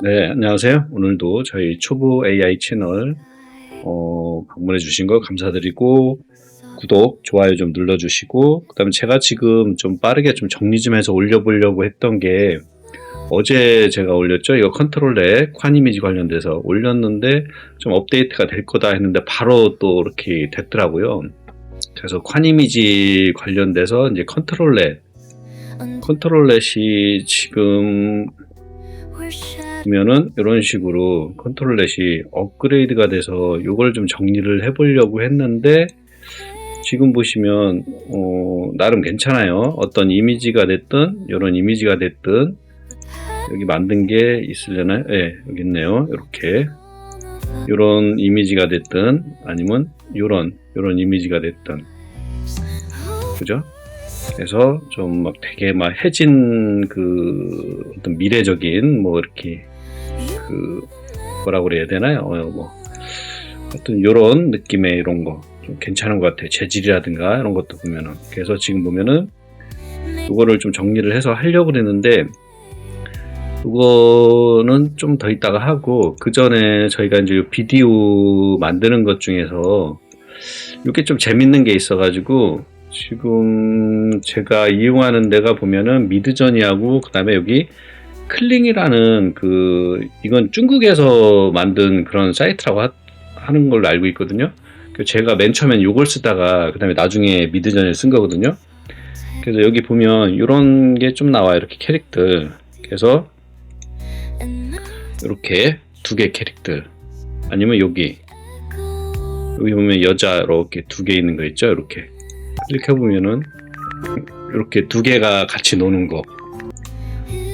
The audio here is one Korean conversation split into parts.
네, 안녕하세요. 오늘도 저희 초보 AI 채널 방문해 주신 거 감사드리고 구독, 좋아요 좀 눌러주시고 그다음에 제가 지금 좀 빠르게 좀 정리 좀 해서 올려보려고 했던 게 어제 제가 올렸죠. 이거 컨트롤에 관 이미지 관련돼서 올렸는데 좀 업데이트가 될 거다 했는데 바로 또 이렇게 됐더라고요. 그래서 관 이미지 관련돼서 이제 컨트롤렛이 지금 보면은 이런 식으로 컨트롤렛이 업그레이드가 돼서 이걸 좀 정리를 해보려고 했는데 지금 보시면 나름 괜찮아요. 어떤 이미지가 됐든 이런 이미지가 됐든 여기 만든 게 있으려나요? 네, 여기 있네요. 이렇게 이런 이미지가 됐든 아니면 이런 이미지가 됐든 그죠? 그래서 좀 막 되게 막 해진 그 어떤 미래적인 뭐 이렇게 그 뭐라고 그래야 되나요? 뭐 하여튼 요런 느낌의 이런 거 좀 괜찮은 것 같아요. 재질이라든가 이런 것도 보면은. 그래서 지금 보면은 이거를 좀 정리를 해서 하려고 그랬는데 이거는 좀 더 있다가 하고 그 전에 저희가 이제 비디오 만드는 것 중에서 이게 좀 재밌는 게 있어가지고 지금 제가 이용하는 데가 보면은 미드저니하고 그 다음에 여기 클링이라는 이건 중국에서 만든 그런 사이트라고 하는 걸로 알고 있거든요. 제가 맨 처음엔 이걸 쓰다가 그 다음에 나중에 미드저니를 쓴 거거든요. 그래서 여기 보면 이런 게 좀 나와요. 이렇게 캐릭터. 그래서 이렇게 두 개 캐릭터 아니면 여기 보면 여자 이렇게 두 개 있는 거 있죠. 이렇게 클릭해 보면은 이렇게 두 개가 같이 노는 거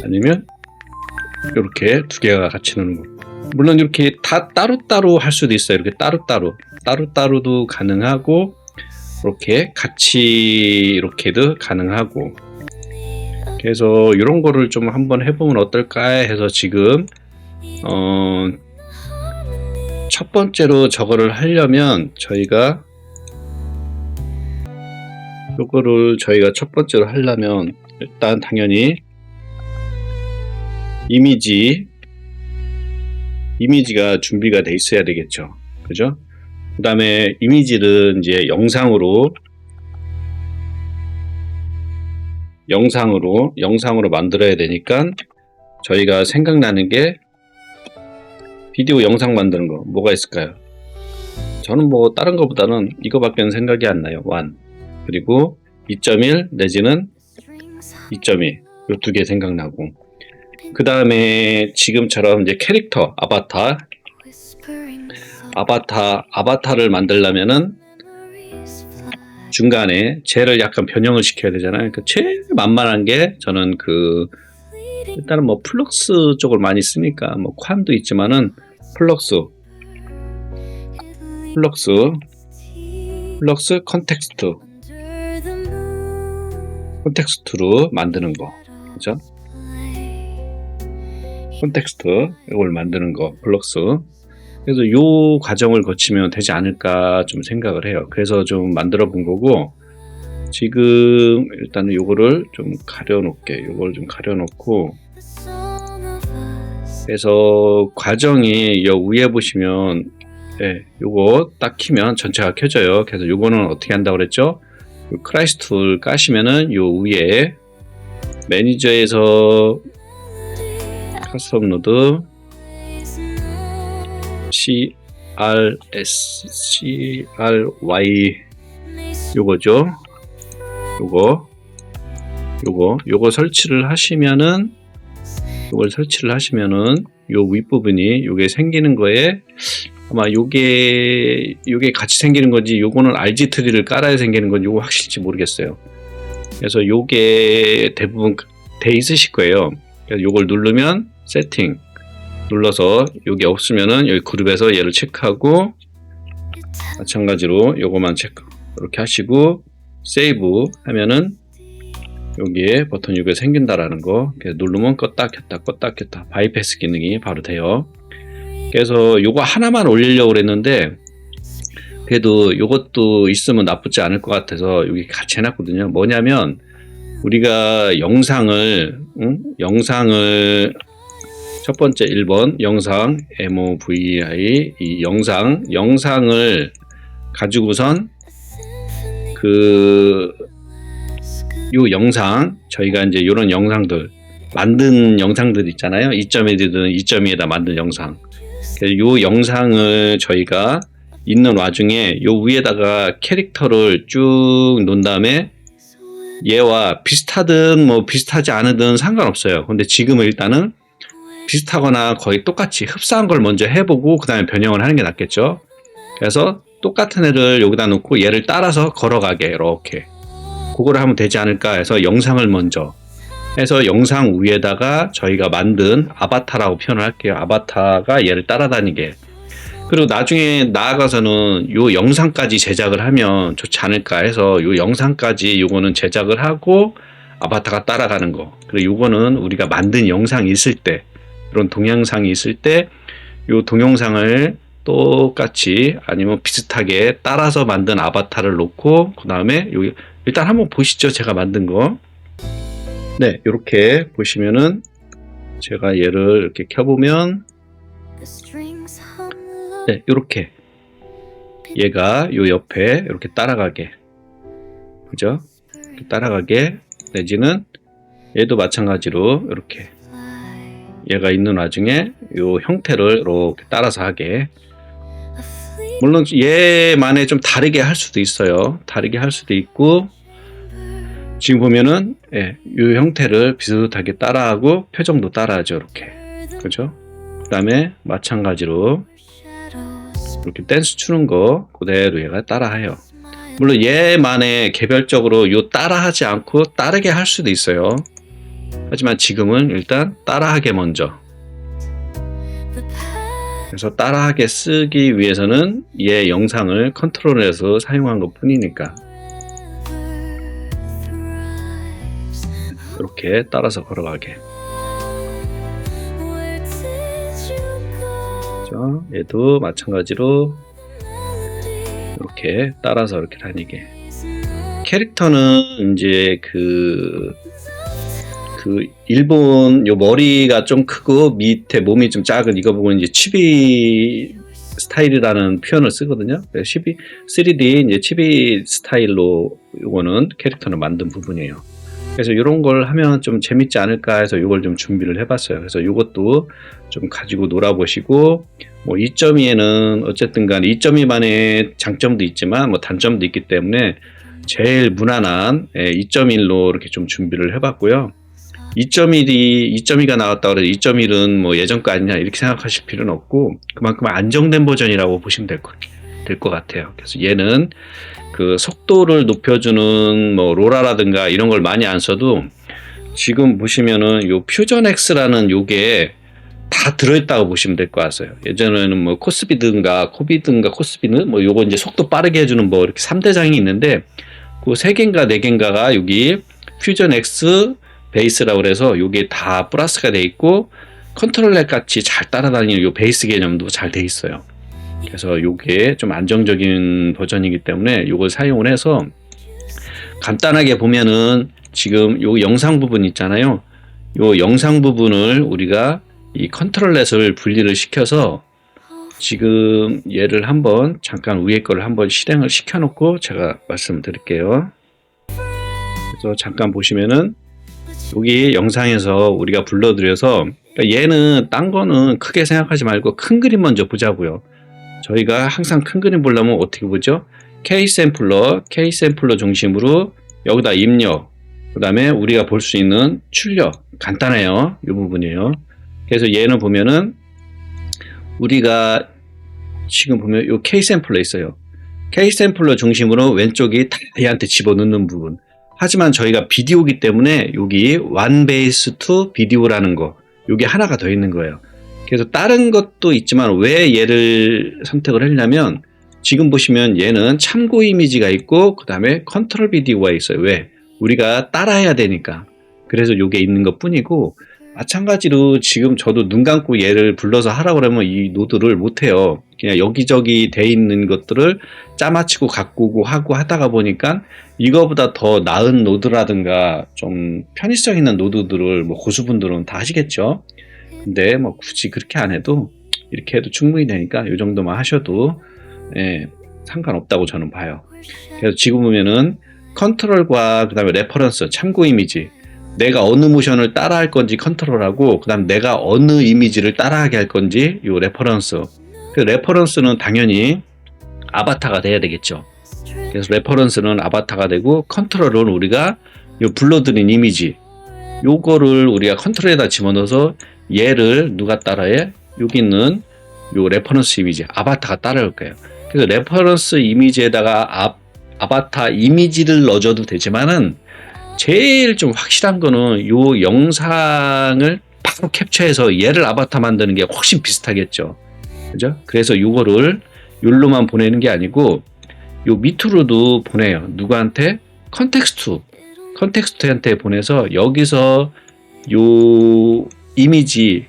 아니면 이렇게 두 개가 같이 노는 거. 물론 이렇게 다 따로따로 할 수도 있어요. 이렇게 따로따로도 가능하고 이렇게 같이 이렇게도 가능하고. 그래서 이런 거를 좀 한번 해보면 어떨까 해서 지금 첫 번째로 저거를 하려면 저희가 첫 번째로 하려면 일단 당연히 이미지가 준비가 돼 있어야 되겠죠. 그죠? 그 다음에 이미지를 이제 영상으로 만들어야 되니까 저희가 생각나는 게 비디오 영상 만드는 거 뭐가 있을까요? 저는 뭐 다른 거보다는 이거밖에 생각이 안 나요. 1 그리고 2.1 내지는 2.2 이 두 개 생각나고 그 다음에 지금처럼 이제 캐릭터 아바타를 만들려면은 중간에 쟤를 약간 변형을 시켜야 되잖아요. 그러니까 제일 만만한 게 저는 일단은 뭐 플럭스 쪽을 많이 쓰니까 뭐 宽도 있지만은 플럭스 컨텍스트로 만드는 거 그죠? 컨텍스트 이걸 만드는 거 플럭스. 그래서 요 과정을 거치면 되지 않을까 좀 생각을 해요. 그래서 좀 만들어 본 거고 지금 일단은 요거를 좀 가려놓게 요걸 좀 가려놓고 그래서 과정이 요 위에 보시면 요거 딱 키면 전체가 켜져요. 그래서 요거는 어떻게 한다고 그랬죠? 크라이스 툴 까시면은 요 위에 매니저에서 커스텀 노드 CRY 요거죠. 요거 설치를 하시면은 요 윗부분이 요게 생기는 거에 아마 요게 같이 생기는 건지 요거는 RG 트리를 깔아야 생기는 건지 요거 확실히 모르겠어요. 그래서 요게 대부분 돼 있으실 거예요. 그래서 요걸 누르면 세팅 눌러서 여기 없으면은 여기 그룹에서 얘를 체크하고 마찬가지로 요거만 체크 이렇게 하시고 세이브 하면은 여기에 버튼 이게 생긴다라는 거 누르면 껐다 켰다 바이패스 기능이 바로 돼요. 그래서 요거 하나만 올리려고 그랬는데 그래도 요것도 있으면 나쁘지 않을 것 같아서 여기 같이 해놨거든요. 뭐냐면 우리가 영상을 첫 번째 1번 영상 MOVI 이 영상을 가지고선 요 영상 저희가 이제 이런 영상들 만든 영상들 있잖아요. 2.1이든 2.2에다 만든 영상. 그래서 요 영상을 저희가 있는 와중에 요 위에다가 캐릭터를 쭉 놓은 다음에 얘와 비슷하든 뭐 비슷하지 않으든 상관없어요. 근데 지금은 일단은 비슷하거나 거의 똑같이 흡사한 걸 먼저 해보고 그 다음에 변형을 하는 게 낫겠죠. 그래서 똑같은 애를 여기다 놓고 얘를 따라서 걸어가게 이렇게 그거를 하면 되지 않을까 해서 영상을 먼저 해서 영상 위에다가 저희가 만든 아바타라고 표현을 할게요. 아바타가 얘를 따라다니게. 그리고 나중에 나아가서는 요 영상까지 제작을 하면 좋지 않을까 해서 요 영상까지 요거는 제작을 하고 아바타가 따라가는 거. 그리고 요거는 우리가 만든 영상이 있을 때 이런 동영상이 있을 때 요 동영상을 똑같이 아니면 비슷하게 따라서 만든 아바타를 놓고 그 다음에 여기 일단 한번 보시죠. 제가 만든 거. 네, 이렇게 보시면은 제가 얘를 이렇게 켜보면 네, 이렇게 얘가 요 옆에 이렇게 따라가게 그죠? 따라가게 내지는 얘도 마찬가지로 이렇게 얘가 있는 와중에 요 형태를 이렇게 따라서 하게. 물론 얘만의 좀 다르게 할 수도 있어요. 다르게 할 수도 있고 지금 보면은 예, 이 형태를 비슷하게 따라하고 표정도 따라하죠. 이렇게 그죠? 그 다음에 마찬가지로 이렇게 댄스 추는 거 그대로 얘가 따라해요. 물론 얘만의 개별적으로 요 따라하지 않고 따르게 할 수도 있어요. 하지만 지금은 일단 따라하게 먼저. 그래서 따라하게 쓰기 위해서는 얘 영상을 컨트롤해서 사용한 것 뿐이니까 이렇게 따라서 걸어가게. 그렇죠? 얘도 마찬가지로 이렇게 따라서 이렇게 다니게. 캐릭터는 이제 그 일본 요 머리가 좀 크고 밑에 몸이 좀 작은 이거 보고 이제 치비 스타일이라는 표현을 쓰거든요. 3D 이제 치비 스타일로 요거는 캐릭터를 만든 부분이에요. 그래서 이런 걸 하면 좀 재밌지 않을까 해서 이걸 좀 준비를 해봤어요. 그래서 이것도 좀 가지고 놀아보시고 뭐 2.2에는 어쨌든 간에 2.2만의 장점도 있지만 뭐 단점도 있기 때문에 제일 무난한 2.1로 이렇게 좀 준비를 해봤고요. 2.2가 나왔다고 해서 2.1은 뭐 예전 거 아니냐 이렇게 생각하실 필요는 없고 그만큼 안정된 버전이라고 보시면 될 것 같아요. 그래서 얘는 그 속도를 높여주는 뭐 로라라든가 이런 걸 많이 안 써도 지금 보시면은 요 퓨전 X라는 요게 다 들어있다고 보시면 될 것 같아요. 예전에는 뭐 코스비든가 코스비는 뭐 요거 이제 속도 빠르게 해주는 뭐 이렇게 3대장이 있는데 그 3개인가 4개인가가 여기 퓨전 X 베이스라고 그래서 요게 다 플러스가 돼 있고 컨트롤렉 같이 잘 따라다니는 요 베이스 개념도 잘 돼 있어요. 그래서 요게 좀 안정적인 버전이기 때문에 요걸 사용을 해서 간단하게 보면은 지금 요 영상 부분 있잖아요. 요 영상 부분을 우리가 이 컨트롤렛을 분리를 시켜서 지금 얘를 한번 잠깐 위에 거를 한번 실행을 시켜 놓고 제가 말씀드릴게요. 그래서 잠깐 보시면은 여기 영상에서 우리가 불러들여서 그러니까 얘는 딴 거는 크게 생각하지 말고 큰 그림 먼저 보자고요. 저희가 항상 큰 그림 보려면 어떻게 보죠? K샘플러 중심으로 여기다 입력 그 다음에 우리가 볼 수 있는 출력 간단해요. 이 부분이에요. 그래서 얘는 보면은 우리가 지금 보면 이 K샘플러 있어요. K샘플러 중심으로 왼쪽이 다 얘한테 집어넣는 부분. 하지만 저희가 비디오기 때문에 여기 one base to 비디오라는 거 여기 하나가 더 있는 거예요. 그래서 다른 것도 있지만 왜 얘를 선택을 했냐면 지금 보시면 얘는 참고 이미지가 있고 그 다음에 컨트롤 비디오가 있어요. 왜? 우리가 따라해야 되니까. 그래서 이게 있는 것 뿐이고 마찬가지로 지금 저도 눈 감고 얘를 불러서 하라고 그러면 이 노드를 못해요. 그냥 여기저기 돼 있는 것들을 짜맞추고 가꾸고 하고 하다가 보니까 이거보다 더 나은 노드라든가 좀 편의성 있는 노드들을 뭐 고수분들은 다 하시겠죠. 근데 뭐 굳이 그렇게 안 해도 이렇게 해도 충분히 되니까 이 정도만 하셔도 상관없다고 저는 봐요. 그래서 지금 보면은 컨트롤과 그 다음에 레퍼런스, 참고 이미지, 내가 어느 모션을 따라 할 건지 컨트롤하고, 그 다음 내가 어느 이미지를 따라하게 할 건지 요 레퍼런스. 그 레퍼런스는 당연히 아바타가 돼야 되겠죠. 그래서 레퍼런스는 아바타가 되고, 컨트롤은 우리가 요 불러들인 이미지, 요거를 우리가 컨트롤에다 집어넣어서 얘를 누가 따라해? 여기 있는 요 레퍼런스 이미지, 아바타가 따라올 거예요. 그래서 레퍼런스 이미지에다가 아바타 이미지를 넣어줘도 되지만은 제일 좀 확실한 거는 요 영상을 바로 캡처해서 얘를 아바타 만드는 게 훨씬 비슷하겠죠. 그죠? 그래서 요거를 요로만 보내는 게 아니고 요 밑으로도 보내요. 누구한테? 컨텍스트한테 보내서 여기서 요 이미지,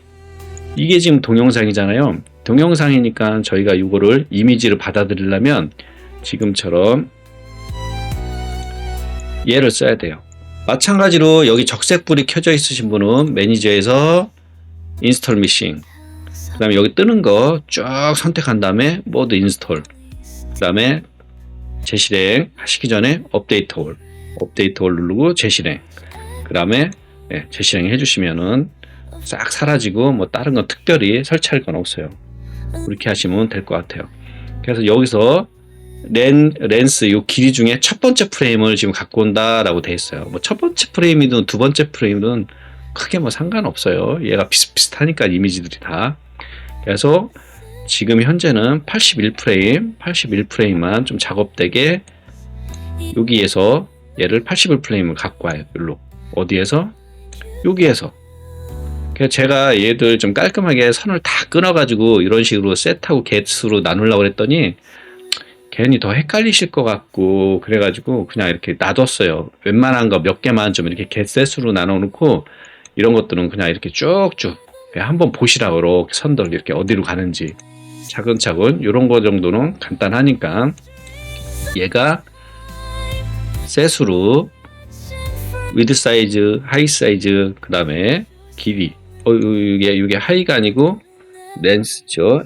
이게 지금 동영상이잖아요. 동영상이니까 저희가 이거를 이미지를 받아들이려면 지금처럼 얘를 써야 돼요. 마찬가지로 여기 적색불이 켜져 있으신 분은 매니저에서 인스톨 미싱, 그 다음에 여기 뜨는 거 쭉 선택한 다음에 모드 인스톨, 그 다음에 재실행 하시기 전에 업데이트 올 누르고 재실행, 그 다음에 재실행 해주시면은 싹 사라지고 뭐 다른 건 특별히 설치할 건 없어요. 그렇게 하시면 될 것 같아요. 그래서 여기서 렌스 요 길이 중에 첫 번째 프레임을 지금 갖고 온다라고 돼 있어요. 뭐 첫 번째 프레임이든 두 번째 프레임이든 크게 뭐 상관없어요. 얘가 비슷비슷하니까 이미지들이 다. 그래서 지금 현재는 81프레임만 좀 작업되게 여기에서 얘를 81프레임을 갖고 와요. 여기로. 어디에서? 여기에서. 그래서 제가 얘들 좀 깔끔하게 선을 다 끊어가지고 이런 식으로 셋하고 get으로 나누려고 했더니 괜히 더 헷갈리실 것 같고 그래가지고 그냥 이렇게 놔뒀어요. 웬만한 거 몇 개만 좀 이렇게 get set으로 나눠놓고 이런 것들은 그냥 이렇게 쭉쭉 한번 보시라고 이렇게 선들 이렇게 어디로 가는지 차근차근 이런 거 정도는 간단하니까 얘가 set으로 width 사이즈, 하이 사이즈, 그 다음에 길이. 이게 하이가 아니고 렌스죠.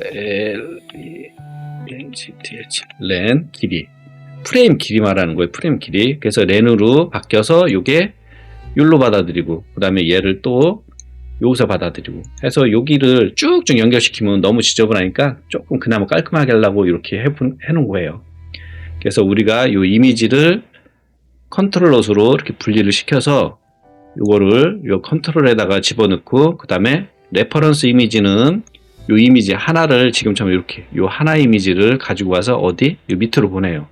렌 길이. 프레임 길이 말하는 거예요. 프레임 길이. 그래서 렌으로 바뀌어서 요게 율로 받아들이고, 그 다음에 얘를 또 여기서 받아들이고 해서 여기를 쭉쭉 연결시키면 너무 지저분하니까 조금 그나마 깔끔하게 하려고 이렇게 해놓은 거예요. 그래서 우리가 요 이미지를 컨트롤러스로 이렇게 분리를 시켜서 요거를 요 컨트롤에다가 집어넣고, 그 다음에 레퍼런스 이미지는 요 이미지 하나를 지금처럼 이렇게 요 하나 이미지를 가지고 와서 어디? 요 밑으로 보내요.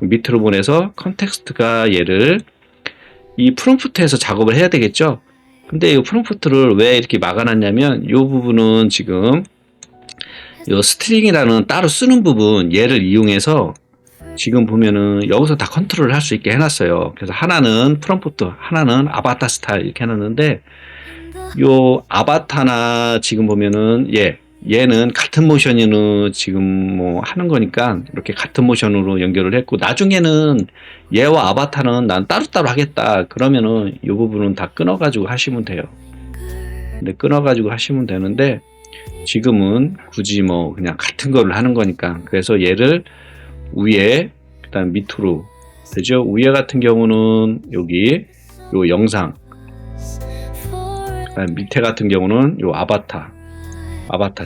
밑으로 보내서 컨텍스트가 얘를 이 프롬프트에서 작업을 해야 되겠죠. 근데 이 프롬프트를 왜 이렇게 막아놨냐면 이 부분은 지금 이 스트링이라는 따로 쓰는 부분 얘를 이용해서 지금 보면은 여기서 다 컨트롤을 할 수 있게 해놨어요. 그래서 하나는 프롬프트, 하나는 아바타 스타일 이렇게 해놨는데 요 아바타나 지금 보면은 얘는 같은 모션으로 지금 뭐 하는 거니까 이렇게 같은 모션으로 연결을 했고, 나중에는 얘와 아바타는 난 따로따로 하겠다 그러면은 이 부분은 다 끊어가지고 하시면 돼요. 근데 끊어가지고 하시면 되는데 지금은 굳이 뭐 그냥 같은 거를 하는 거니까, 그래서 얘를 위에 그다음 밑으로 되죠. 위에 같은 경우는 여기 요 영상, 그다음 밑에 같은 경우는 요 아바타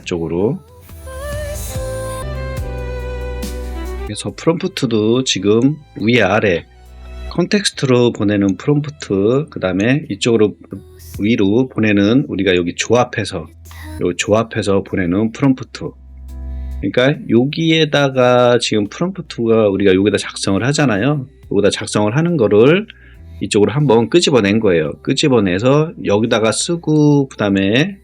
쪽으로. 그래서 프롬프트도 지금 위에 아래 컨텍스트로 보내는 프롬프트, 그 다음에 이쪽으로 위로 보내는 우리가 여기 조합해서 보내는 프롬프트. 그러니까 여기에다가 지금 프롬프트가 우리가 여기다 작성을 하잖아요. 여기다 작성을 하는 거를 이쪽으로 한번 끄집어낸 거예요. 끄집어내서 여기다가 쓰고 그 다음에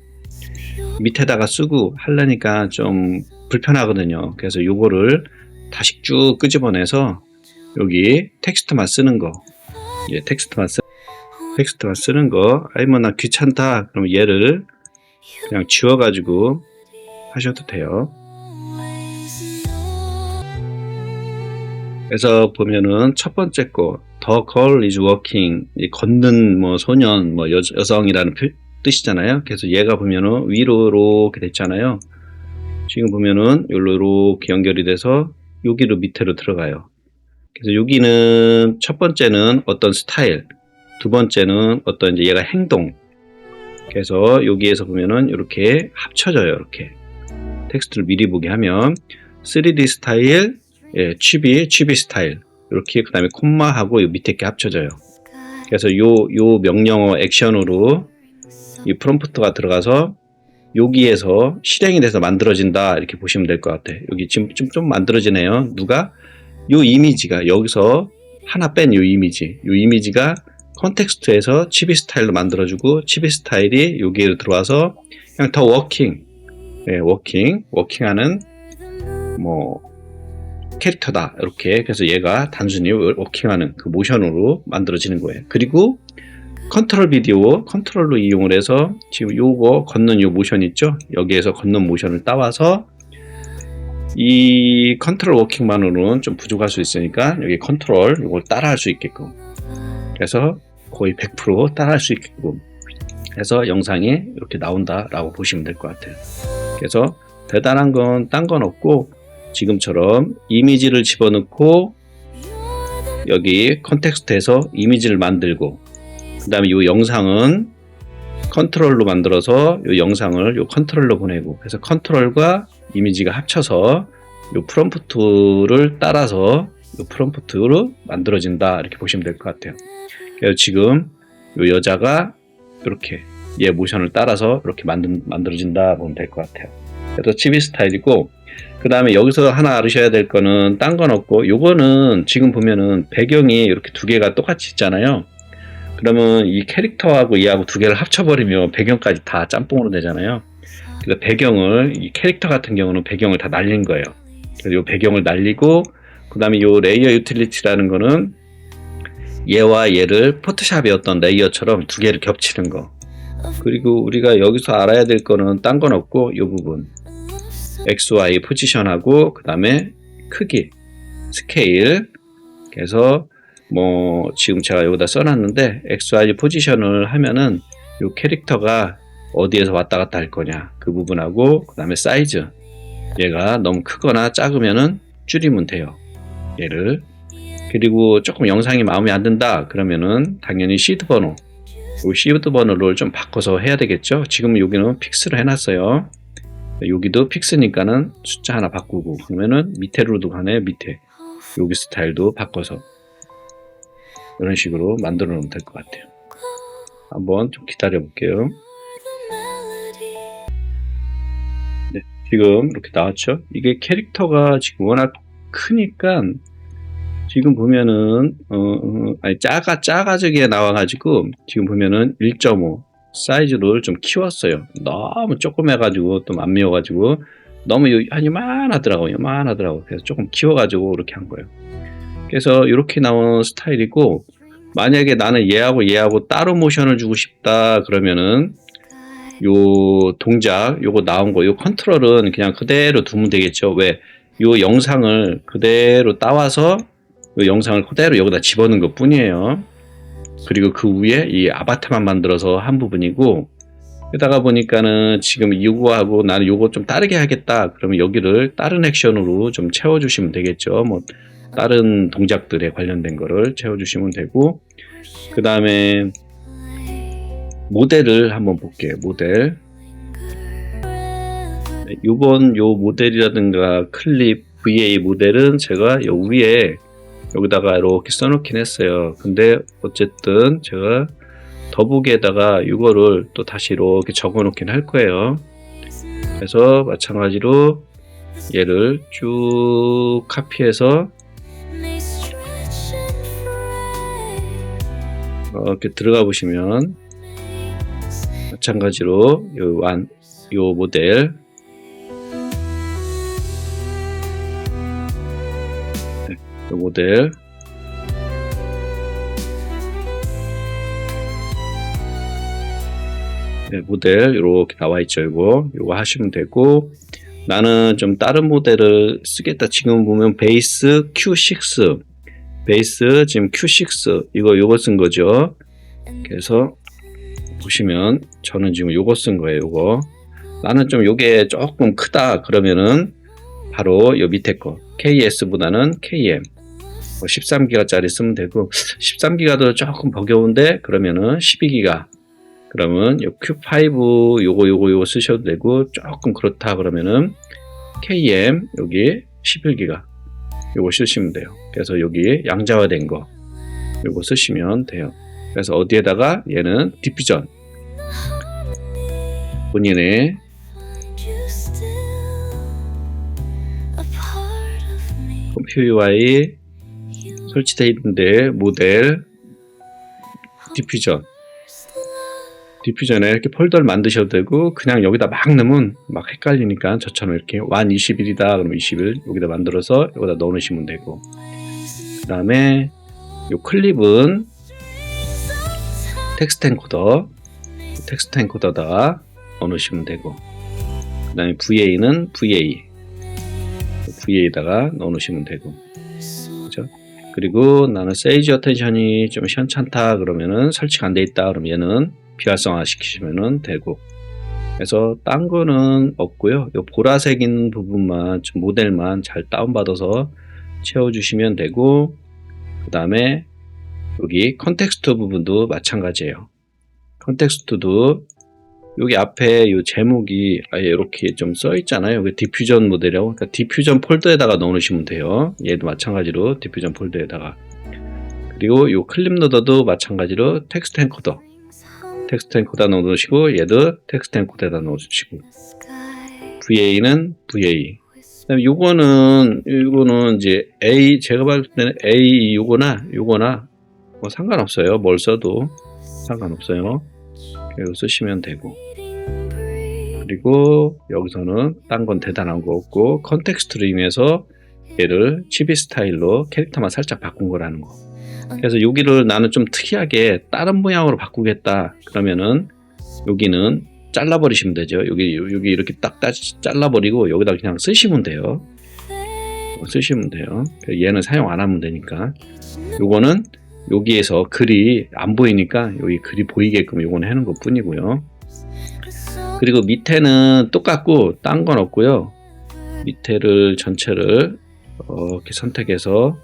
밑에다가 쓰고 하려니까 좀 불편하거든요. 그래서 요거를 다시 쭉 끄집어내서 여기 텍스트만 쓰는 거, 텍스트만 쓰는 거, 아니 뭐 나 귀찮다 그러면 얘를 그냥 지워가지고 하셔도 돼요. 그래서 보면은 첫 번째 거, The girl is walking, 걷는 뭐 소년, 뭐 여성이라는 뜻이잖아요. 그래서 얘가 보면은 위로 이렇게 됐잖아요. 지금 보면은 여기로 이렇게 연결이 돼서 여기로 밑으로 들어가요. 그래서 여기는 첫 번째는 어떤 스타일, 두 번째는 어떤 이제 얘가 행동. 그래서 여기에서 보면은 이렇게 합쳐져요. 이렇게 텍스트를 미리 보게 하면 3D 스타일, 예, 취비 스타일 이렇게 그 다음에 콤마하고 요 밑에 게 합쳐져요. 그래서 요 명령어 액션으로 이 프롬프트가 들어가서 여기에서 실행이 돼서 만들어진다 이렇게 보시면 될 것 같아요. 여기 지금 좀 만들어지네요. 누가? 요 이미지가 여기서 하나 뺀 요 이미지가 컨텍스트에서 치비 스타일로 만들어주고 치비 스타일이 여기에 들어와서 그냥 더 워킹, 네, 워킹하는 뭐 캐릭터다 이렇게. 그래서 얘가 단순히 워킹하는 그 모션으로 만들어지는 거예요. 그리고 컨트롤 비디오 컨트롤로 이용을 해서 지금 요거 걷는 요 모션 있죠? 여기에서 걷는 모션을 따와서 이 컨트롤 워킹만으로는 좀 부족할 수 있으니까 여기 컨트롤 이걸 따라 할 수 있게끔, 그래서 거의 100% 따라 할 수 있게끔 해서 영상이 이렇게 나온다 라고 보시면 될 것 같아요. 그래서 대단한 건 딴 건 없고 지금처럼 이미지를 집어넣고 여기 컨텍스트에서 이미지를 만들고 그 다음에 이 영상은 컨트롤로 만들어서 이 영상을 이 컨트롤로 보내고, 그래서 컨트롤과 이미지가 합쳐서 이 프롬프트를 따라서 이 프롬프트로 만들어진다 이렇게 보시면 될 것 같아요. 그래서 지금 이 여자가 이렇게 얘 모션을 따라서 이렇게 만들어진다 보면 될 것 같아요. 그래서 치비 스타일이고, 그 다음에 여기서 하나 알으셔야 될 거는 딴 건 없고, 요거는 지금 보면은 배경이 이렇게 두 개가 똑같이 있잖아요. 그러면 이 캐릭터하고 얘하고 두 개를 합쳐버리면 배경까지 다 짬뽕으로 되잖아요. 그래서 배경을, 이 캐릭터 같은 경우는 배경을 다 날린 거예요. 그래서 이 배경을 날리고, 그 다음에 이 레이어 유틸리티라는 거는 얘와 얘를 포토샵의 어떤 레이어처럼 두 개를 겹치는 거. 그리고 우리가 여기서 알아야 될 거는 딴 건 없고, 이 부분. XY 포지션하고, 그 다음에 크기, 스케일. 그래서 뭐 지금 제가 여기다 써놨는데 XY 포지션을 하면은 이 캐릭터가 어디에서 왔다 갔다 할 거냐 그 부분하고, 그 다음에 사이즈, 얘가 너무 크거나 작으면은 줄이면 돼요, 얘를. 그리고 조금 영상이 마음에 안 든다 그러면은 당연히 시드 번호, 이 시드 번호를 좀 바꿔서 해야 되겠죠. 지금 여기는 픽스로 해놨어요. 여기도 픽스니까는 숫자 하나 바꾸고, 그러면은 밑에로도 가네. 밑에 여기 스타일도 바꿔서 이런 식으로 만들어 놓으면 될 것 같아요. 한번 좀 기다려 볼게요. 네, 지금 이렇게 나왔죠. 이게 캐릭터가 지금 워낙 크니까 지금 보면은 작아지게 나와가지고 지금 보면은 1.5 사이즈를 좀 키웠어요. 너무 조그매가지고 또 안 미워가지고 너무 요만하더라고요. 그래서 조금 키워가지고 이렇게 한 거예요. 그래서 이렇게 나온 스타일이고, 만약에 나는 얘하고 따로 모션을 주고 싶다 그러면은 요 동작 요거 나온 거 요 컨트롤은 그냥 그대로 두면 되겠죠. 왜? 요 영상을 그대로 따와서 요 영상을 그대로 여기다 집어넣은 것 뿐이에요. 그리고 그 위에 이 아바타만 만들어서 한 부분이고, 게다가 보니까는 지금 이거하고 나는 요거 좀 다르게 하겠다 그러면 여기를 다른 액션으로 좀 채워주시면 되겠죠. 뭐 다른 동작들에 관련된 거를 채워주시면 되고, 그 다음에 모델을 한번 볼게요. 모델. 이번 요 모델이라든가 클립 VA 모델은 제가 요 위에 여기다가 이렇게 써놓긴 했어요. 근데 어쨌든 제가 더보기에다가 이거를 또 다시 이렇게 적어 놓긴 할 거예요. 그래서 마찬가지로 얘를 쭉 카피해서 이렇게 들어가 보시면 마찬가지로 요 모델, 네, 요 모델 네, 모델 이렇게 나와 있죠. 요거 하시면 되고, 나는 좀 다른 모델을 쓰겠다. 지금 보면 베이스 Q6 베이스 지금 Q6 요거 쓴 거죠. 그래서 보시면 저는 지금 요거 쓴 거예요. 요거 나는 좀 요게 조금 크다 그러면은 바로 요 밑에 거 KS보다는 KM 13기가짜리 쓰면 되고 13기가도 조금 버겨운데 그러면은 12기가 그러면 요 Q5 요거 쓰셔도 되고 조금 그렇다 그러면은 KM 여기 11기가 요거 쓰시면 돼요. 그래서 여기 양자화된 거 요거 쓰시면 돼요. 그래서 어디에다가 얘는 디퓨전 본인의 컴퓨터 UI 설치되어 있는데 모델 디퓨전에 이렇게 폴더를 만드셔도 되고 그냥 여기다 막 넣으면 막 헷갈리니까 저처럼 이렇게 완 21이다 그러면 21 여기다 만들어서 여기다 넣어 놓으시면 되고 그 다음에 요 클립은 텍스트 엔코더다가 넣어 놓으시면 되고 그 다음에 VA는 VA에다가 넣어 놓으시면 되고 그죠? 그리고 나는 세이지 어텐션이 좀 시원찮다 그러면은 설치가 안 돼 있다 그러면 얘는 비활성화 시키시면 되고 그래서 딴 거는 없고요. 요 보라색인 부분만 좀 모델만 잘 다운받아서 채워주시면 되고 그 다음에 여기 컨텍스트 부분도 마찬가지예요. 컨텍스트도 여기 앞에 요 제목이 아예 이렇게 좀 써 있잖아요. 여기 디퓨전 모델이라고 그러니까 디퓨전 폴더에다가 넣어 놓으시면 돼요. 얘도 마찬가지로 디퓨전 폴더에다가 그리고 요 클립 로더도 마찬가지로 텍스트 엔코더 넣어 놓으시고 얘도 텍스트 엔코더에다 넣어 주시고 VA는 VA 그다음에 요거는 이제 A 제가 봤을 때는 A 요거나 뭐 상관없어요. 뭘 써도 상관없어요. 이거 쓰시면 되고 그리고 여기서는 딴 건 대단한 거 없고 컨텍스트로 인해서 얘를 치비 스타일로 캐릭터만 살짝 바꾼 거라는 거 그래서 여기를 나는 좀 특이하게 다른 모양으로 바꾸겠다 그러면은 여기는 잘라버리시면 되죠. 여기 이렇게 딱 잘라버리고 여기다 그냥 쓰시면 돼요. 얘는 사용 안 하면 되니까 요거는 여기에서 글이 안 보이니까 여기 글이 보이게끔 요거는 해놓은 것 뿐이고요. 그리고 밑에는 똑같고 딴 건 없고요. 밑에를 전체를 이렇게 선택해서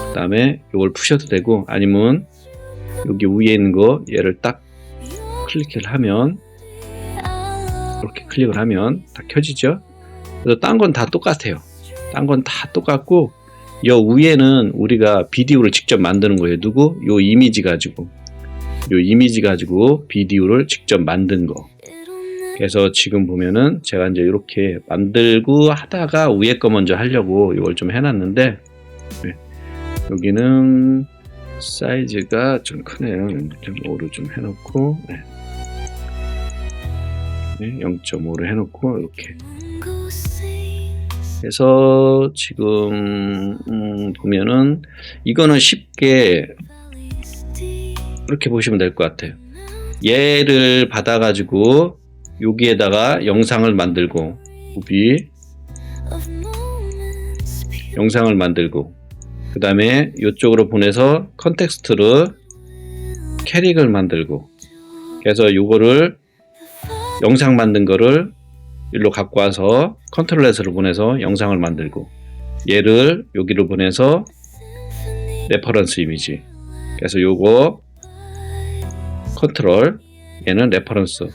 그 다음에 이걸 푸셔도 되고 아니면 여기 위에 있는 거 얘를 딱 클릭을 하면 이렇게 클릭을 하면 다 켜지죠. 그래서 딴 건 다 똑같아요. 딴 건 다 똑같고 요 위에는 우리가 비디오를 직접 만드는 거예요. 요 이미지 가지고 비디오를 직접 만든 거. 그래서 지금 보면은 제가 이제 이렇게 만들고 하다가 위에 거 먼저 하려고 이걸 좀 해놨는데 네. 여기는 사이즈가 좀 크네요. 0.5로 좀 해놓고 0.5로 해놓고 이렇게 그래서 지금 보면은 이거는 쉽게 이렇게 보시면 될 것 같아요. 얘를 받아가지고 여기에다가 영상을 만들고 영상을 만들고 그 다음에 이쪽으로 보내서 컨텍스트로 캐릭을 만들고 그래서 요거를 영상 만든 거를 일로 갖고 와서 컨트롤 S를 보내서 영상을 만들고 얘를 여기로 보내서 레퍼런스 이미지 그래서 요거 컨트롤 얘는 레퍼런스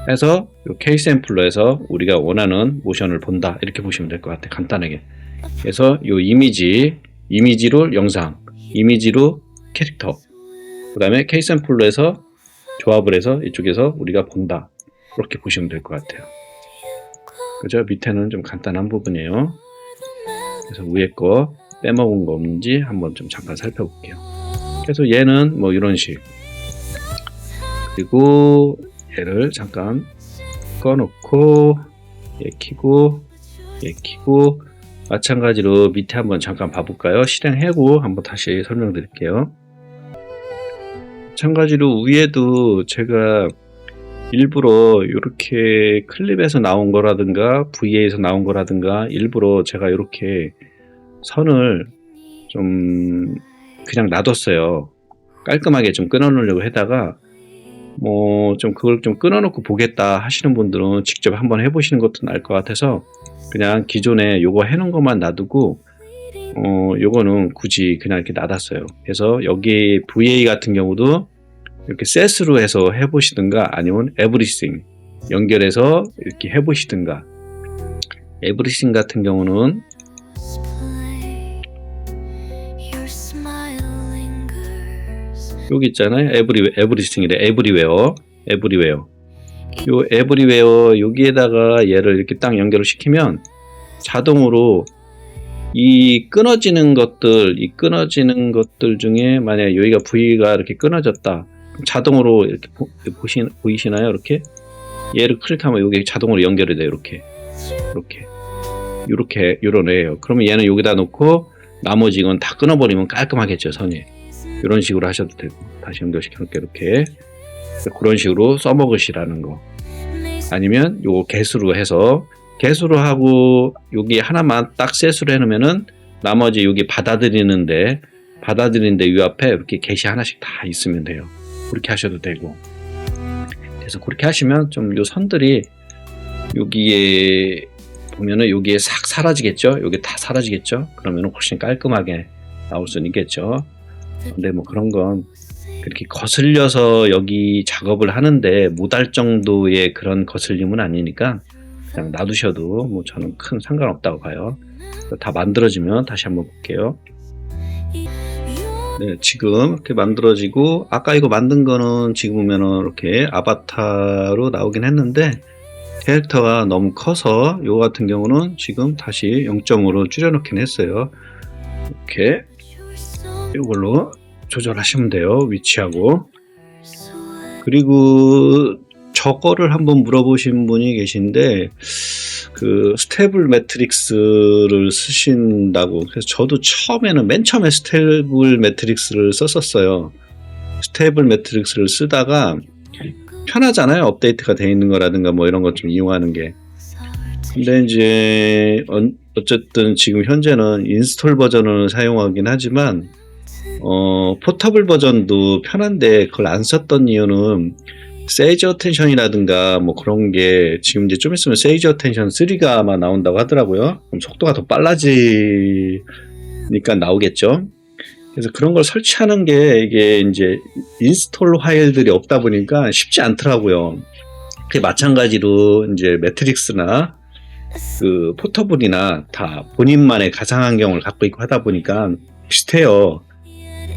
해서 요 K샘플러에서 우리가 원하는 모션을 본다 이렇게 보시면 될 것 같아요. 간단하게 그래서 요 이미지로 영상 이미지로 캐릭터 그 다음에 K샘플러에서 조합을 해서 이쪽에서 우리가 본다 그렇게 보시면 될 것 같아요. 그죠? 밑에는 좀 간단한 부분이에요. 그래서 위에 거 빼먹은 거 없는지 한번 좀 잠깐 살펴볼게요. 그래서 얘는 뭐 이런 식 그리고 얘를 잠깐 꺼놓고 얘 켜고 마찬가지로 밑에 한번 잠깐 봐볼까요? 실행하고 한번 다시 설명드릴게요. 마찬가지로 위에도 제가 일부러 이렇게 클립에서 나온 거라든가 VA에서 나온 거라든가 일부러 제가 이렇게 선을 좀 그냥 놔뒀어요. 깔끔하게 좀 끊어 놓으려고 하다가 뭐 좀 그걸 좀 끊어놓고 보겠다 하시는 분들은 직접 한번 해보시는 것도 나을 것 같아서 그냥 기존에 요거 해놓은 것만 놔두고 요거는 굳이 그냥 이렇게 놔뒀어요. 그래서 여기 VA 같은 경우도 이렇게 set으로 해서 해보시든가 아니면 everything 연결해서 이렇게 해보시든가. everything 같은 경우는 여기 있잖아요. everything이래. everywhere. 요 everywhere 여기에다가 얘를 이렇게 딱 연결을 시키면 자동으로 이 끊어지는 것들 중에 만약에 여기가 V가 이렇게 끊어졌다. 자동으로 이렇게 보이시나요? 이렇게 얘를 클릭하면 여기 자동으로 연결이 돼요. 이렇게 이런 애예요. 그러면 얘는 여기다 놓고 나머지 이건 다 끊어버리면 깔끔하겠죠, 선이. 이런 식으로 하셔도 되고 다시 연결시켜 놓을게요. 이렇게 그런 식으로 써먹으시라는 거. 아니면 요거 개수로 해서 개수로 하고 여기 하나만 딱 셋으로 해놓으면은 나머지 여기 받아들이는데 이 앞에 이렇게 게시 하나씩 다 있으면 돼요. 그렇게 하셔도 되고. 그래서 그렇게 하시면 좀 요 선들이 여기에 보면은 여기에 싹 사라지겠죠. 여기 다 사라지겠죠. 그러면은 훨씬 깔끔하게 나올 수는 있겠죠. 근데 뭐 그런 건 그렇게 거슬려서 여기 작업을 하는데 못할 정도의 그런 거슬림은 아니니까 그냥 놔두셔도 뭐 저는 큰 상관없다고 봐요. 다 만들어지면 다시 한번 볼게요. 네, 지금 이렇게 만들어지고 아까 이거 만든 거는 지금 보면은 이렇게 아바타로 나오긴 했는데 캐릭터가 너무 커서 이거 같은 경우는 지금 다시 0.5로 줄여놓긴 했어요. 이렇게 이걸로 조절하시면 돼요. 위치하고. 그리고 저거를 한번 물어보신 분이 계신데 그 스테이블 매트릭스를 쓰신다고. 그래서 저도 맨 처음에 스테이블 매트릭스를 썼었어요. 스테이블 매트릭스를 쓰다가 편하잖아요. 업데이트가 되어 있는 거라든가 뭐 이런 것 좀 이용하는 게. 근데 이제 어쨌든 지금 현재는 인스톨 버전을 사용하긴 하지만 포터블 버전도 편한데 그걸 안 썼던 이유는 세이지 어텐션이라든가 뭐 그런 게 지금 이제 좀 있으면 세이지 어텐션 3가 아마 나온다고 하더라고요. 그럼 속도가 더 빨라지니까 나오겠죠. 그래서 그런 걸 설치하는 게 이게 이제 인스톨 파일들이 없다 보니까 쉽지 않더라고요. 그게 마찬가지로 이제 매트릭스나 그 포터블이나 다 본인만의 가상 환경을 갖고 있고 하다 보니까 비슷해요.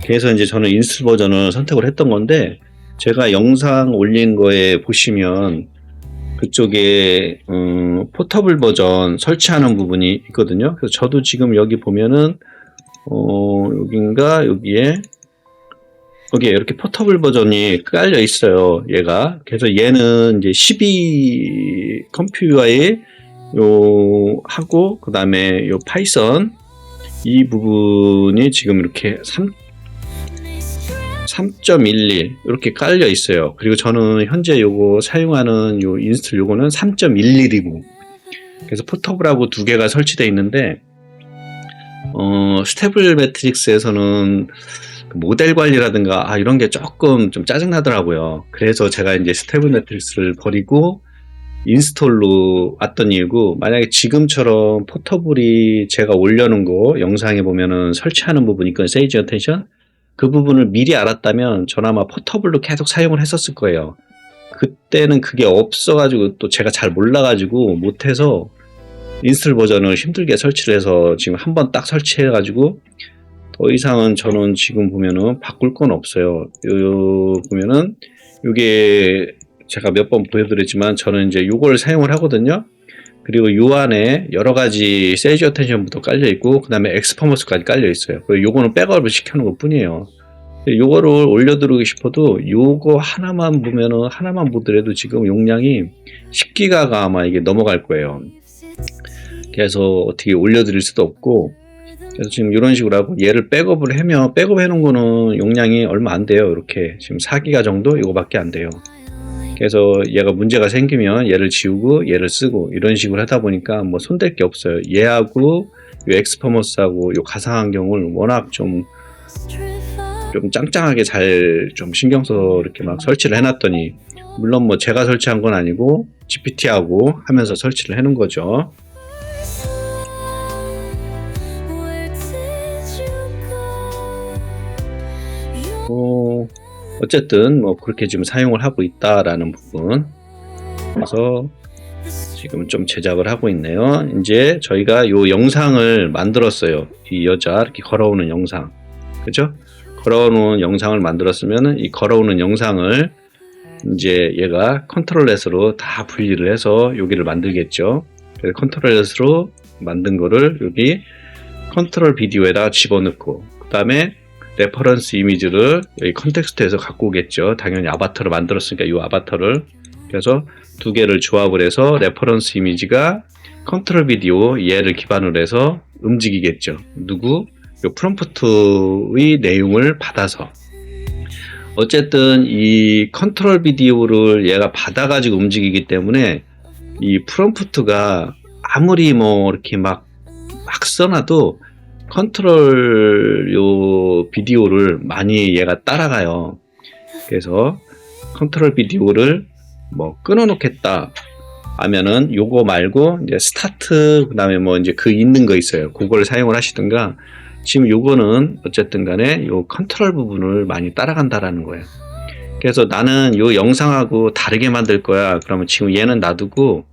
그래서 이제 저는 인스톨 버전을 선택을 했던 건데 제가 영상 올린 거에 보시면 그쪽에 포터블 버전 설치하는 부분이 있거든요. 그래서 저도 지금 여기 보면은 여기에 이렇게 포터블 버전이 깔려 있어요. 얘가. 그래서 얘는 이제 12 컴퓨터에 하고 그 다음에 요 파이썬 이 부분이 지금 이렇게 3.11 이렇게 깔려 있어요. 그리고 저는 현재 요거 사용하는 요 인스톨 요거는 3.11이고 그래서 포터블하고 두 개가 설치되어 있는데 스테이블 매트릭스에서는 모델 관리라든가 이런 게 조금 좀 짜증나더라고요. 그래서 제가 이제 스테이블 매트릭스를 버리고 인스톨로 왔던 이유고, 만약에 지금처럼 포터블이 제가 올려놓은 거 영상에 보면은 설치하는 부분이 있건 세이지 어텐션 그 부분을 미리 알았다면 저는 아마 포터블로 계속 사용을 했었을 거예요. 그때는 그게 없어가지고 또 제가 잘 몰라가지고 못해서 인스톨 버전을 힘들게 설치를 해서 지금 한번 딱 설치해가지고 더 이상은 저는 지금 보면은 바꿀 건 없어요. 보면은 이게 제가 몇 번 보여드렸지만 저는 이제 이걸 사용을 하거든요. 그리고 요 안에 여러 가지 세이지 어텐션부터 깔려 있고 그 다음에 엑스퍼머스까지 깔려 있어요. 그리고 요거는 백업을 시켜놓은 것 뿐이에요. 요거를 올려두고 싶어도 요거 하나만 보면은 하나만 보더라도 지금 용량이 10기가가 아마 이게 넘어갈 거예요. 그래서 어떻게 올려드릴 수도 없고, 그래서 지금 이런 식으로 하고 얘를 백업을 하면 백업해 놓은 거는 용량이 얼마 안 돼요. 이렇게 지금 4기가 정도 이거밖에 안 돼요. 그래서 얘가 문제가 생기면 얘를 지우고 얘를 쓰고 이런 식으로 하다 보니까 뭐 손댈 게 없어요. 얘하고 요 엑스퍼머스하고 요 가상 환경을 워낙 좀 좀 짱짱하게 잘 좀 신경 써 이렇게 막 설치를 해놨더니, 물론 뭐 제가 설치한 건 아니고 GPT하고 하면서 설치를 해놓은 거죠. 어쨌든 뭐 그렇게 지금 사용을 하고 있다라는 부분. 그래서 지금 좀 제작을 하고 있네요. 이제 저희가 요 영상을 만들었어요. 이 여자 이렇게 걸어오는 영상, 그죠? 걸어오는 영상을 만들었으면은 이 걸어오는 영상을 이제 얘가 컨트롤렛으로 다 분리를 해서 여기를 만들겠죠. 그래서 컨트롤렛으로 만든 거를 여기 컨트롤 비디오에다 집어넣고, 그 다음에 레퍼런스 이미지를 여기 컨텍스트에서 갖고 오겠죠. 당연히 아바타를 만들었으니까 이 아바타를. 그래서 두 개를 조합을 해서 레퍼런스 이미지가 컨트롤 비디오 얘를 기반으로 해서 움직이겠죠. 누구? 이 프롬프트의 내용을 받아서. 어쨌든 이 컨트롤 비디오를 얘가 받아가지고 움직이기 때문에 이 프롬프트가 아무리 뭐 이렇게 막 써놔도 컨트롤 요 비디오를 많이 얘가 따라가요. 그래서 컨트롤 비디오를 뭐 끊어놓겠다 하면은 요거 말고 이제 스타트, 그 다음에 뭐 이제 그 있는 거 있어요. 그걸 사용을 하시든가. 지금 요거는 어쨌든 간에 요 컨트롤 부분을 많이 따라간다라는 거예요. 그래서 나는 요 영상하고 다르게 만들 거야. 그러면 지금 얘는 놔두고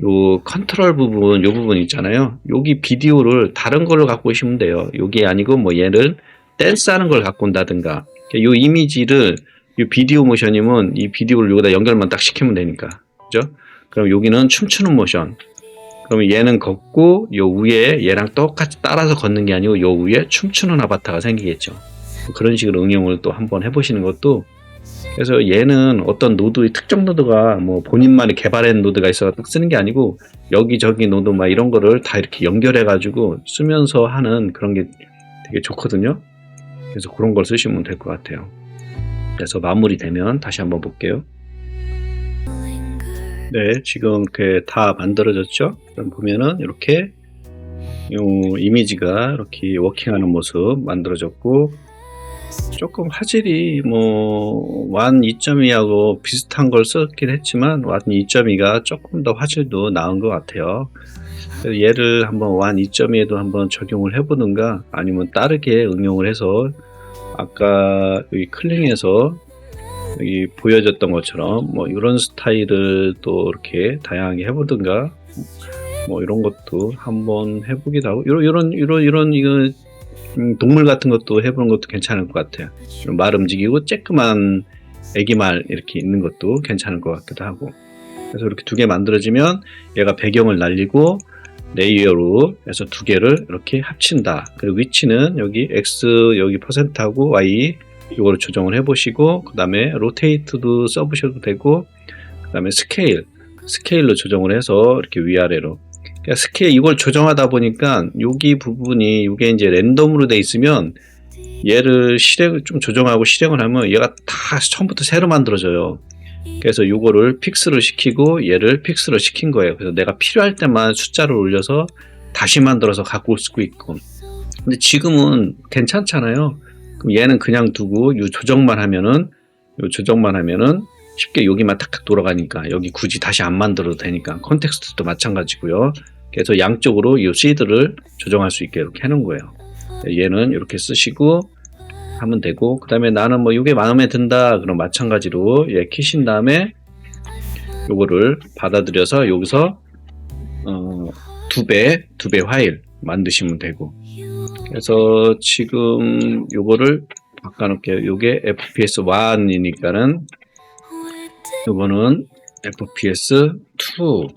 요 컨트롤 부분, 요 부분 있잖아요. 여기 비디오를 다른 걸로 갖고 오시면 돼요. 여기 아니고 뭐 얘를 댄스 하는 걸 갖고 온다든가. 요 이미지를, 요 비디오 모션이면 이 비디오를 여기다 연결만 딱 시키면 되니까. 그죠? 그럼 여기는 춤추는 모션. 그러면 얘는 걷고 요 위에 얘랑 똑같이 따라서 걷는 게 아니고 요 위에 춤추는 아바타가 생기겠죠. 그런 식으로 응용을 또 한번 해보시는 것도. 그래서 얘는 어떤 노드의 특정 노드가 뭐 본인만이 개발한 노드가 있어서 딱 쓰는 게 아니고 여기저기 노드 막 이런 거를 다 이렇게 연결해 가지고 쓰면서 하는 그런 게 되게 좋거든요. 그래서 그런 걸 쓰시면 될 것 같아요. 그래서 마무리되면 다시 한번 볼게요. 네, 지금 이렇게 다 만들어졌죠? 그럼 보면은 이렇게 요 이미지가 이렇게 워킹하는 모습 만들어졌고, 조금 화질이 뭐 완 2.2하고 비슷한 걸 썼긴 했지만 완 2.2가 조금 더 화질도 나은 것 같아요. 그래서 얘를 한번 완 2.2에도 한번 적용을 해보든가, 아니면 다르게 응용을 해서 아까 여기 클링에서 여기 보여줬던 것처럼 뭐 이런 스타일을 또 이렇게 다양하게 해보든가, 뭐 이런 것도 한번 해보기도 하고, 이런 이거 동물 같은 것도 해보는 것도 괜찮을 것 같아요. 말 움직이고 쬐끄만 애기 말 이렇게 있는 것도 괜찮을 것 같기도 하고. 그래서 이렇게 두 개 만들어지면 얘가 배경을 날리고 레이어로 해서 두 개를 이렇게 합친다. 그리고 위치는 여기 X 여기 %하고 Y 이거를 조정을 해보시고, 그 다음에 로테이트도 써보셔도 되고, 그 다음에 스케일로 조정을 해서 이렇게 위아래로. 그러니까 스케일 이걸 조정하다 보니까 여기 부분이 이게 이제 랜덤으로 돼 있으면 얘를 실행을 좀 조정하고 실행을 하면 얘가 다 처음부터 새로 만들어져요. 그래서 이거를 픽스를 시키고 얘를 픽스를 시킨 거예요. 그래서 내가 필요할 때만 숫자를 올려서 다시 만들어서 갖고 올 수도 있고. 근데 지금은 괜찮잖아요. 그럼 얘는 그냥 두고 요 조정만 하면은 쉽게 여기만 탁탁 돌아가니까 여기 굳이 다시 안 만들어도 되니까. 컨텍스트도 마찬가지고요. 그래서 양쪽으로 이 시드를 조정할 수 있게 이렇게 해놓은 거예요. 얘는 이렇게 쓰시고 하면 되고, 그 다음에 나는 뭐 이게 마음에 든다 그럼 마찬가지로 얘 키신 다음에 요거를 받아들여서 여기서 두 배 화일 만드시면 되고. 그래서 지금 요거를 바꿔놓을게요. 요게 FPS 1이니까는 요거는 FPS 2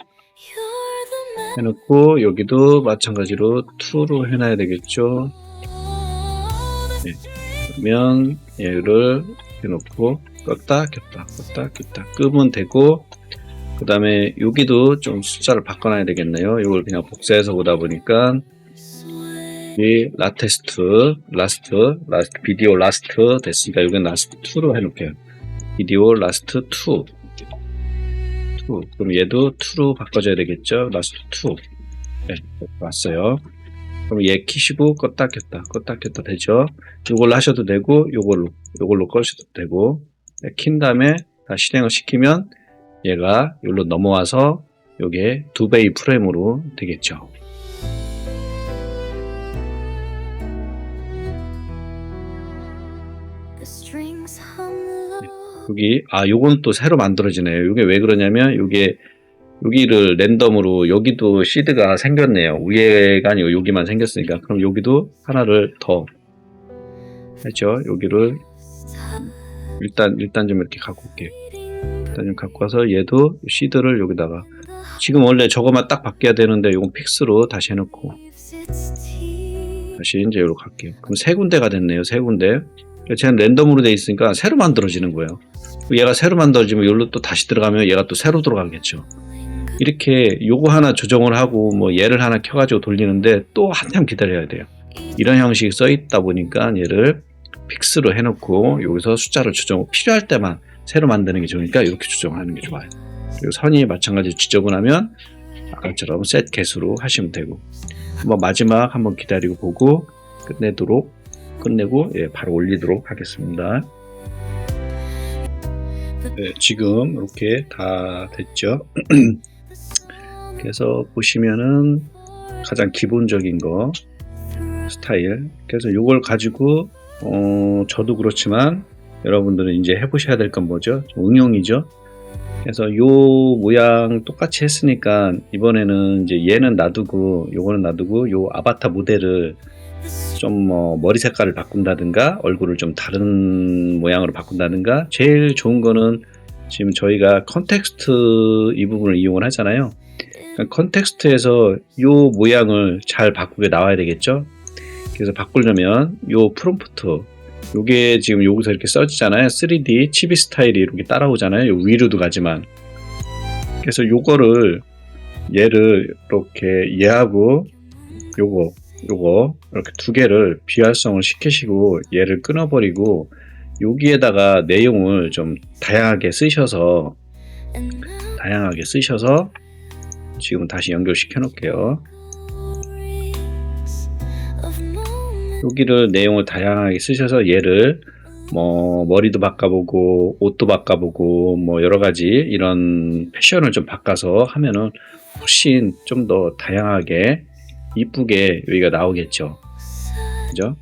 해놓고, 여기도 마찬가지로 2로 해놔야 되겠죠. 네. 그러면 얘를 해놓고 껐다 켰다 끄면 되고, 그 다음에 여기도 좀 숫자를 바꿔놔야 되겠네요. 이걸 그냥 복사해서 보다 보니까 이 라스트 비디오 라스트 됐으니까 여기는 라스트 2로 해놓을게요. 비디오 라스트 2. 그럼 얘도 2로 바꿔줘야 되겠죠. 라스트 2. 네, 왔어요. 그럼 얘 키시고 껐다 켰다 되죠. 이걸로 하셔도 되고 요걸로 꺼셔도 되고, 킨 다음에 다시 실행을 시키면 얘가 여기로 넘어와서 요게 2배의 프레임으로 되겠죠. 여기 요건 또 새로 만들어지네요. 요게 왜 그러냐면 여기를 랜덤으로 여기도 시드가 생겼네요. 위에가 아니고 여기만 생겼으니까. 그럼 여기도 하나를 더 했죠. 여기를 일단 좀 이렇게 갖고 올게요. 일단 좀 갖고 와서 얘도 시드를 여기다가, 지금 원래 저거만 딱 바뀌어야 되는데 요건 픽스로 다시 해놓고 다시 이제 여기로 갈게요. 그럼 세 군데가 됐네요. 세 군데. 쟤는 랜덤으로 돼 있으니까 새로 만들어지는 거예요. 얘가 새로 만들어지면 여기로 또 다시 들어가면 얘가 또 새로 들어가겠죠. 이렇게 요거 하나 조정을 하고 뭐 얘를 하나 켜가지고 돌리는데 또 한참 기다려야 돼요. 이런 형식이 써 있다 보니까 얘를 픽스로 해놓고 여기서 숫자를 조정, 필요할 때만 새로 만드는 게 좋으니까 이렇게 조정하는 게 좋아요. 그리고 선이 마찬가지로 지저분하면 아까처럼 셋 개수로 하시면 되고, 뭐 마지막 한번 기다리고 보고 끝내고 바로 올리도록 하겠습니다. 네, 지금 이렇게 다 됐죠. 그래서 보시면은 가장 기본적인 거 스타일, 그래서 이걸 가지고 저도 그렇지만 여러분들은 이제 해보셔야 될 건 뭐죠? 응용이죠. 그래서 요 모양 똑같이 했으니까 이번에는 이제 얘는 놔두고 요거는 놔두고 요 아바타 모델을 좀 머리 색깔을 바꾼다든가 얼굴을 좀 다른 모양으로 바꾼다든가, 제일 좋은 거는 지금 저희가 컨텍스트 이 부분을 이용을 하잖아요. 그러니까 컨텍스트에서 요 모양을 잘 바꾸게 나와야 되겠죠. 그래서 바꾸려면 요 프롬프트, 요게 지금 여기서 이렇게 써지잖아요. 3D 치비 스타일이 이렇게 따라오잖아요. 요 위로도 가지만. 그래서 요거를 얘를 이렇게 얘하고 요거 이렇게 두 개를 비활성을 시키시고 얘를 끊어버리고 여기에다가 내용을 좀 다양하게 쓰셔서 지금 다시 연결시켜 놓을게요. 여기를 내용을 다양하게 쓰셔서 얘를 뭐 머리도 바꿔보고 옷도 바꿔보고 뭐 여러가지 이런 패션을 좀 바꿔서 하면은 훨씬 좀 더 다양하게 이쁘게 여기가 나오겠죠. 그죠?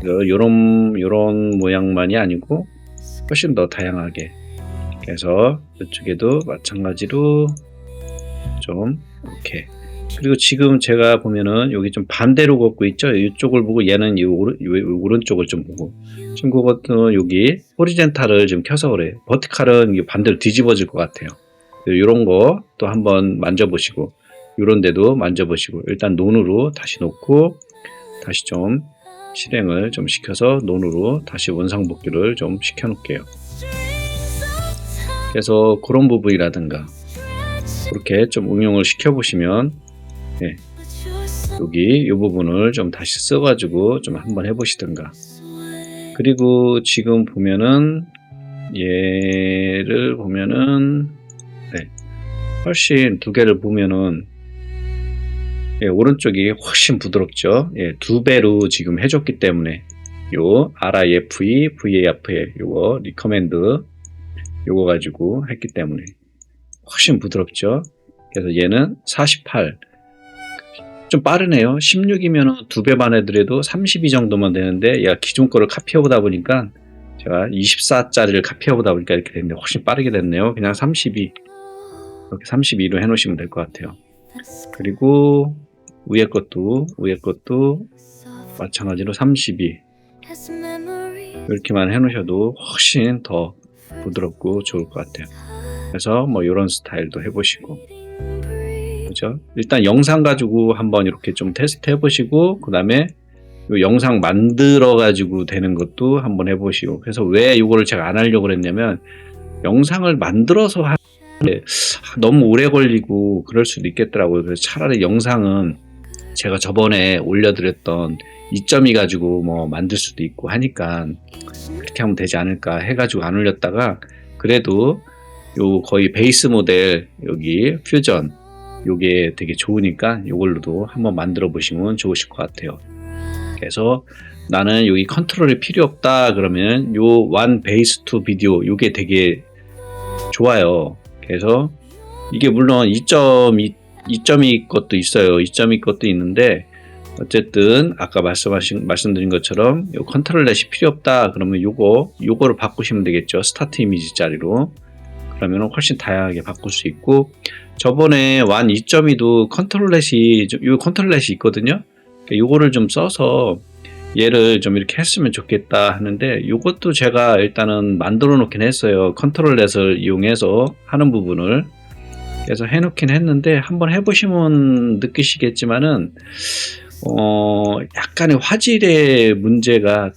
요런 모양만이 아니고 훨씬 더 다양하게. 그래서 이쪽에도 마찬가지로 좀 이렇게. 그리고 지금 제가 보면은 여기 좀 반대로 걷고 있죠. 이쪽을 보고 얘는 이 오른쪽을 좀 보고. 지금 그것도 여기 호리젠탈을 좀 켜서 그래요. 버티칼은 반대로 뒤집어질 것 같아요. 이런 거 또 한번 만져보시고, 이런 데도 만져보시고, 일단 논으로 다시 놓고 다시 좀 실행을 좀 시켜서 논으로 다시 원상복귀를 좀 시켜 놓을게요. 그래서 그런 부분이라든가 그렇게 좀 응용을 시켜 보시면 여기 이 부분을 좀 다시 써가지고 좀 한번 해보시든가. 그리고 지금 보면은 얘를 보면은 훨씬 두 개를 보면은 오른쪽이 훨씬 부드럽죠. 2배로 지금 해줬기 때문에 요 RIFE, VAF 요거 리커맨드 요거 가지고 했기 때문에 훨씬 부드럽죠. 그래서 얘는 48, 좀 빠르네요. 16이면 2배 반 해더라도 32 정도만 되는데 얘가 기존 거를 카피해보다 보니까 제가 24짜리를 카피해보다 보니까 이렇게 됐는데 훨씬 빠르게 됐네요. 그냥 32 이렇게 32로 해놓으시면 될 것 같아요. 그리고 위에 것도 마찬가지로 32 이렇게만 해놓으셔도 훨씬 더 부드럽고 좋을 것 같아요. 그래서 뭐 이런 스타일도 해보시고, 그죠? 일단 영상 가지고 한번 이렇게 좀 테스트 해보시고, 그 다음에 영상 만들어 가지고 되는 것도 한번 해보시고. 그래서 왜 이거를 제가 안 하려고 그랬냐면, 영상을 만들어서 하는데 너무 오래 걸리고 그럴 수도 있겠더라고요. 그래서 차라리 영상은 제가 저번에 올려드렸던 2.2 가지고 뭐 만들 수도 있고 하니까 그렇게 하면 되지 않을까 해가지고 안 올렸다가, 그래도 요 거의 베이스 모델 여기 퓨전 요게 되게 좋으니까 요걸로도 한번 만들어 보시면 좋으실 것 같아요. 그래서 나는 여기 컨트롤이 필요 없다 그러면 요 one base to 비디오 요게 되게 좋아요. 그래서 이게 물론 2.2 것도 있어요. 2.2 것도 있는데 어쨌든 아까 말씀드린 것처럼 요 컨트롤렛이 필요 없다 그러면 요거를 바꾸시면 되겠죠. 스타트 이미지 자리로. 그러면 훨씬 다양하게 바꿀 수 있고, 저번에 완 2.2도 요 컨트롤렛이 있거든요. 그러니까 요거를 좀 써서 얘를 좀 이렇게 했으면 좋겠다 하는데, 요것도 제가 일단은 만들어 놓긴 했어요. 컨트롤렛을 이용해서 하는 부분을. 그래서 해놓긴 했는데, 한번 해보시면 느끼시겠지만은, 약간의 화질의 문제가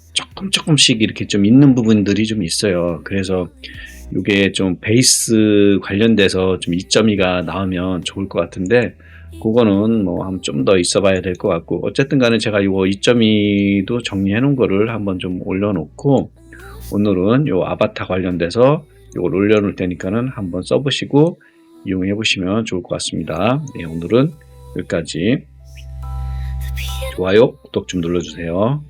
조금씩 이렇게 좀 있는 부분들이 좀 있어요. 그래서 이게 좀 베이스 관련돼서 좀 2.2가 나오면 좋을 것 같은데, 그거는 뭐 한 좀 더 있어 봐야 될 것 같고, 어쨌든 간에 제가 이거 2.2도 정리해 놓은 거를 한번 좀 올려놓고, 오늘은 요 아바타 관련돼서 이걸 올려놓을 테니까는 한번 써보시고 이용해 보시면 좋을 것 같습니다. 네, 오늘은 여기까지. 좋아요, 구독 좀 눌러주세요.